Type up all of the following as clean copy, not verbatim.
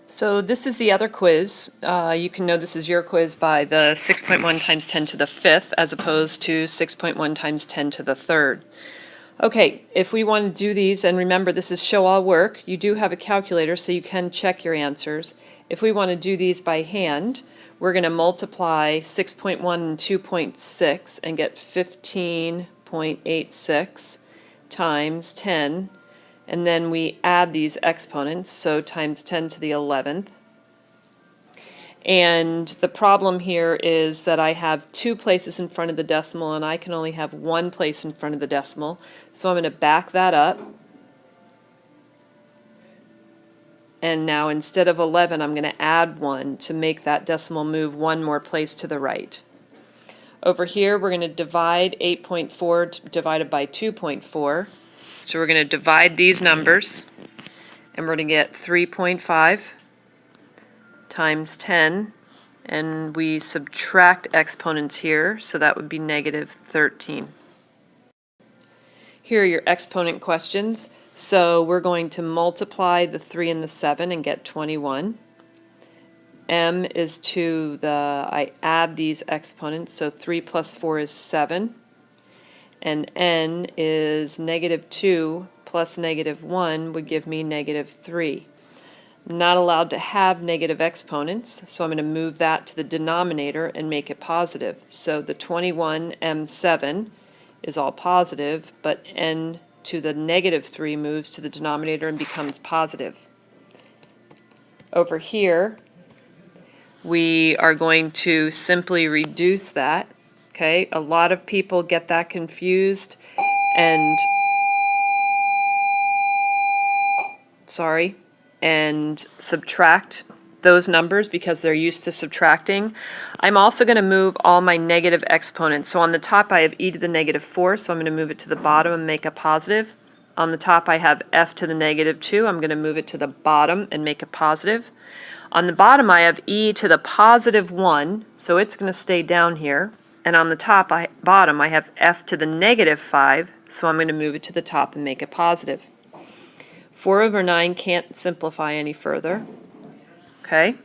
So this is the other quiz. You can know this is your quiz by the 6.1 times 10 to the 5th as opposed to 6.1 times 10 to the 3rd. Okay, if we want to do these, and remember this is show all work, you do have a calculator so you can check your answers. If we want to do these by hand, we're going to multiply 6.1 and 2.6 and get 15.86 times 10. And then we add these exponents, so times 10 to the 11th. And the problem here is that I have two places in front of the decimal and I can only have one place in front of the decimal. So I'm going to back that up. And now instead of 11, I'm going to add 1 to make that decimal move one more place to the right. Over here, we're going to divide 8.4 divided by 2.4. So we're going to divide these numbers, and we're going to get 3.5 times 10, and we subtract exponents here, so that would be negative 13. Here are your exponent questions. So we're going to multiply the 3 and the 7 and get 21. M is to the, I add these exponents, so 3 plus 4 is 7. And n is negative 2 plus negative 1 would give me negative 3. I'm not allowed to have negative exponents, so I'm going to move that to the denominator and make it positive. So the 21m7 is all positive, but n to the negative 3 moves to the denominator and becomes positive. Over here, we are going to simply reduce that. Okay, a lot of people get that confused and subtract those numbers because they're used to subtracting. I'm also going to move all my negative exponents. So on the top I have e to the negative 4, so I'm going to move it to the bottom and make a positive. On the top I have f to the negative 2, I'm going to move it to the bottom and make a positive. On the bottom I have e to the positive 1, so it's going to stay down here. And on the bottom, I have f to the negative 5, so I'm going to move it to the top and make it positive. 4 over 9 can't simplify any further. Okay?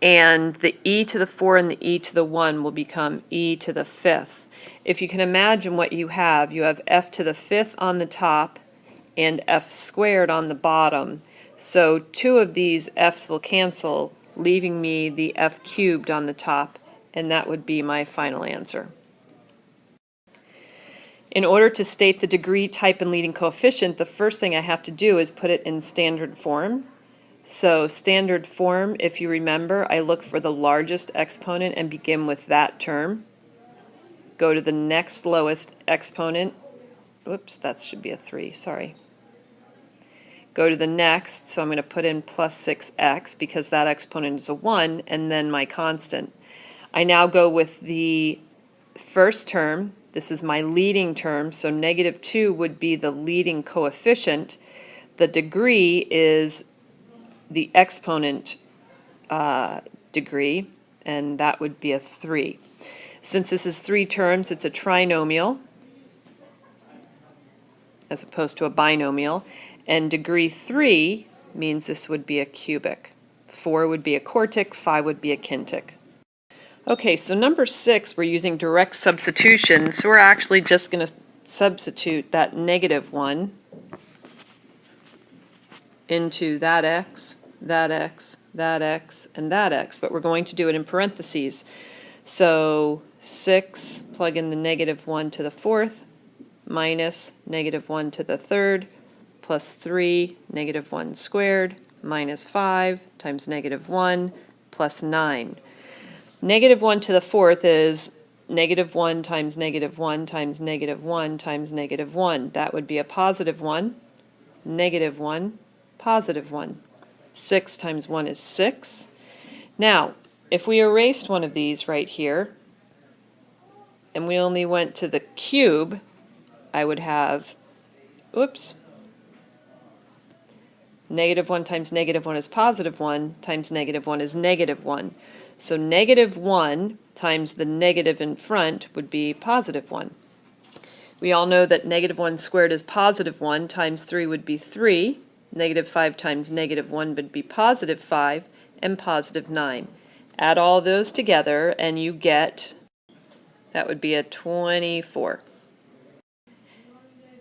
And the e to the 4 and the e to the 1 will become e to the 5th. If you can imagine what you have f to the 5th on the top and f squared on the bottom. So two of these f's will cancel, leaving me the f cubed on the top. And that would be my final answer. In order to state the degree, type, and leading coefficient, the first thing I have to do is put it in standard form. So standard form, if you remember, I look for the largest exponent and begin with that term. Go to the next lowest exponent. Whoops, that should be a 3, sorry. Go to the next, so I'm going to put in plus 6x because that exponent is a 1, and then my constant. I now go with the first term. This is my leading term, so negative 2 would be the leading coefficient. The degree is the exponent degree, and that would be a 3. Since this is 3 terms, it's a trinomial as opposed to a binomial, and degree 3 means this would be a cubic. 4 would be a quartic, 5 would be a quintic. Okay, so number 6, we're using direct substitution, so we're actually just going to substitute that negative 1 into that x, that x, that x, and that x, but we're going to do it in parentheses. So 6, plug in the negative 1 to the 4th, minus negative 1 to the 3rd, plus 3, negative 1 squared, minus 5 times negative 1, plus 9. Negative 1 to the 4th is negative 1 times negative 1 times negative 1 times negative 1. That would be a positive 1, negative 1, positive 1. 6 times 1 is 6. Now, if we erased one of these right here, and we only went to the cube, I would have, oops, negative 1 times negative 1 is positive 1 times negative 1 is negative 1. So negative 1 times the negative in front would be positive 1. We all know that negative 1 squared is positive 1 times 3 would be 3. Negative 5 times negative 1 would be positive 5 and positive 9. Add all those together and you get, that would be a 24.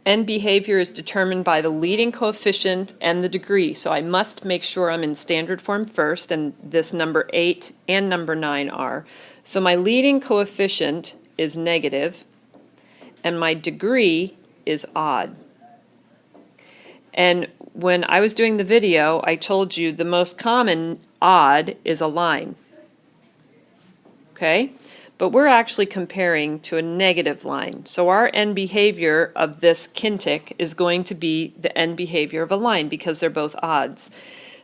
End behavior is determined by the leading coefficient and the degree, so I must make sure I'm in standard form first, and this number 8 and number 9 are. So my leading coefficient is negative, and my degree is odd. And when I was doing the video, I told you the most common odd is a line. Okay? But we're actually comparing to a negative line. So our end behavior of this kintic is going to be the end behavior of a line because they're both odds.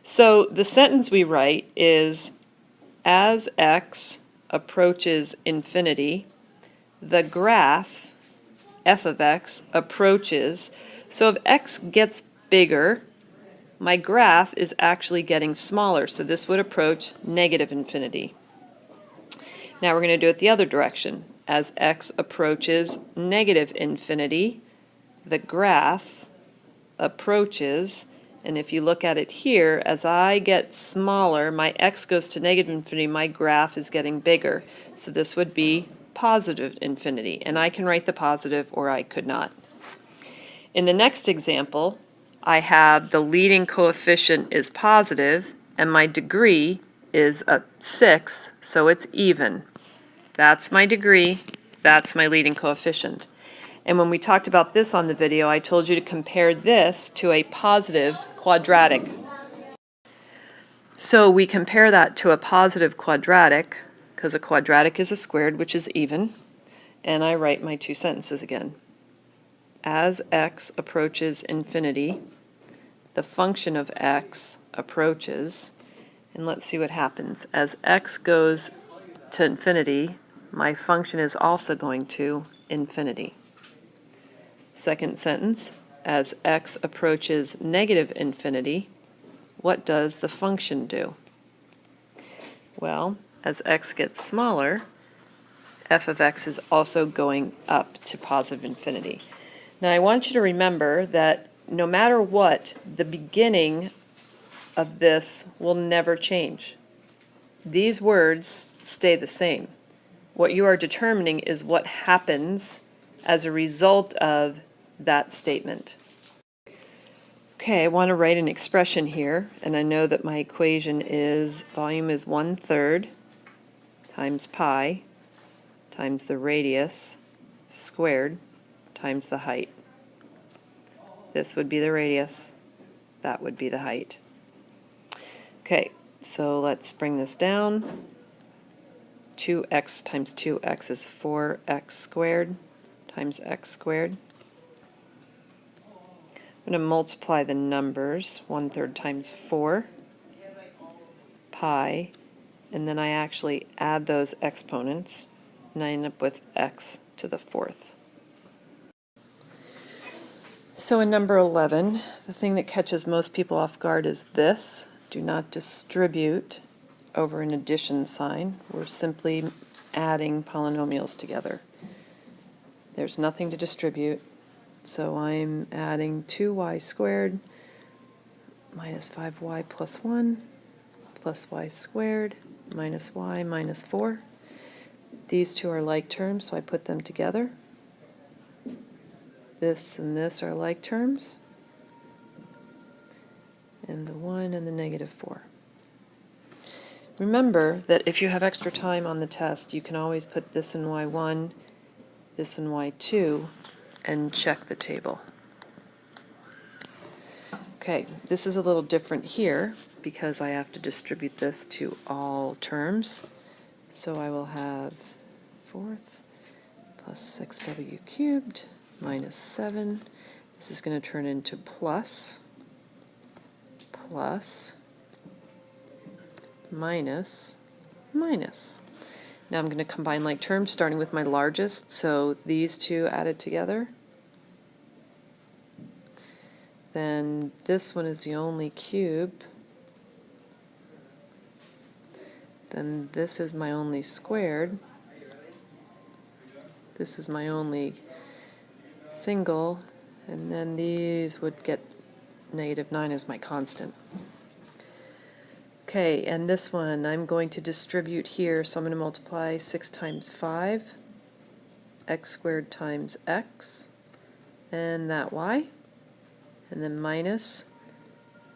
So the sentence we write is, as x approaches infinity, the graph f of x approaches. So if x gets bigger, my graph is actually getting smaller. So this would approach negative infinity. Now we're going to do it the other direction. As x approaches negative infinity, the graph approaches, and if you look at it here, as I get smaller, my x goes to negative infinity, my graph is getting bigger. So this would be positive infinity, and I can write the positive or I could not. In the next example, I have the leading coefficient is positive, and my degree is a 6, so it's even. That's my degree, that's my leading coefficient. And when we talked about this on the video, I told you to compare this to a positive quadratic. So we compare that to a positive quadratic, because a quadratic is a squared, which is even, and I write my two sentences again. As x approaches infinity, the function of x approaches, and let's see what happens. As x goes to infinity, my function is also going to infinity. Second sentence, as x approaches negative infinity, what does the function do? Well, as x gets smaller, f of x is also going up to positive infinity. Now I want you to remember that no matter what, the beginning of this will never change. These words stay the same. What you are determining is what happens as a result of that statement. Okay, I want to write an expression here, and I know that my equation is volume is 1/3 times pi times the radius squared times the height. This would be the radius, that would be the height. Okay, so let's bring this down. 2x times 2x is 4x squared times x squared. I'm going to multiply the numbers, 1/3 times 4 pi, and then I actually add those exponents, and I end up with x to the 4th. So in number 11, the thing that catches most people off guard is this: do not distribute over an addition sign. We're simply adding polynomials together. There's nothing to distribute, so I'm adding 2y squared minus 5y plus 1 plus y squared minus y minus 4. These two are like terms, so I put them together. This and this are like terms, and the 1 and the negative 4. Remember that if you have extra time on the test, you can always put this in y1, this in y2, and check the table. Okay, this is a little different here because I have to distribute this to all terms. So I will have 4th plus 6w cubed minus 7. This is going to turn into plus minus minus. Now I'm going to combine like terms starting with my largest, so these two added together. Then this one is the only cube. Then this is my only squared. This is my only single, and then these would get negative 9 is my constant. Okay, and this one I'm going to distribute here, so I'm going to multiply 6 times 5, x squared times x, and that y, and then minus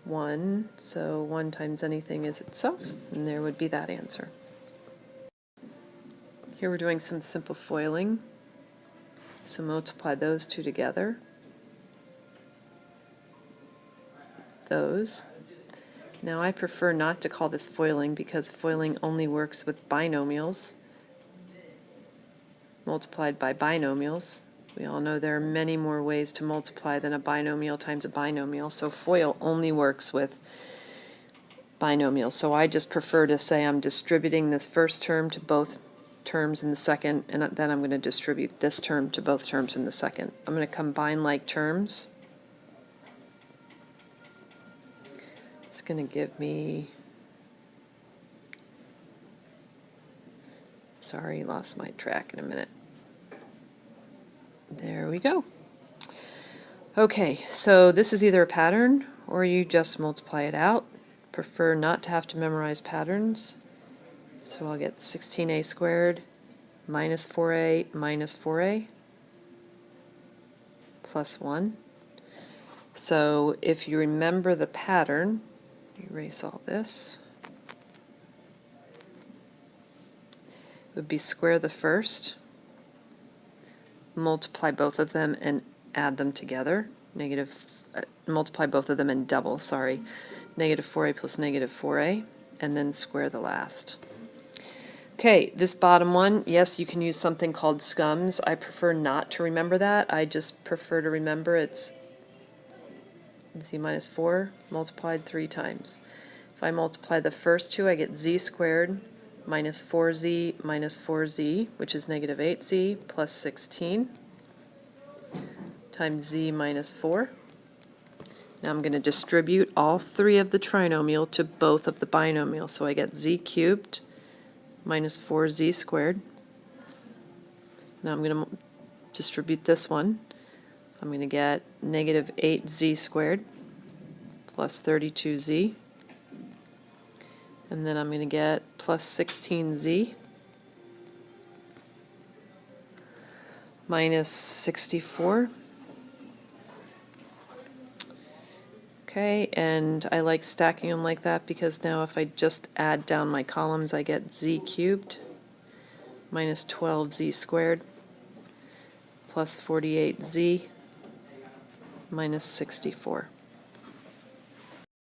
1, so 1 times anything is itself, and there would be that answer. Here we're doing some simple foiling, so multiply those two together, those. Now I prefer not to call this foiling because foiling only works with binomials multiplied by binomials. We all know there are many more ways to multiply than a binomial times a binomial, so FOIL only works with binomials. So I just prefer to say I'm distributing this first term to both terms in the second, and then I'm going to distribute this term to both terms in the second. I'm going to combine like terms. It's going to give me, sorry, lost my track in a minute. There we go. Okay, so this is either a pattern or you just multiply it out. Prefer not to have to memorize patterns. So I'll get 16a squared minus 4a plus 1. So if you remember the pattern, erase all this. It would be square the first, multiply both of them and add them together. Multiply both of them and double, sorry. Negative 4a plus negative 4a, and then square the last. Okay, this bottom one, yes, you can use something called scums. I prefer not to remember that. I just prefer to remember it's z minus 4 multiplied 3 times. If I multiply the first two, I get z squared minus 4z, which is negative 8z, plus 16 times z minus 4. Now I'm going to distribute all three of the trinomial to both of the binomials. So I get z cubed minus 4z squared. Now I'm going to distribute this one. I'm going to get negative 8z squared plus 32z. And then I'm going to get plus 16z minus 64. Okay, and I like stacking them like that because now if I just add down my columns, I get z cubed minus 12z squared plus 48z minus 64.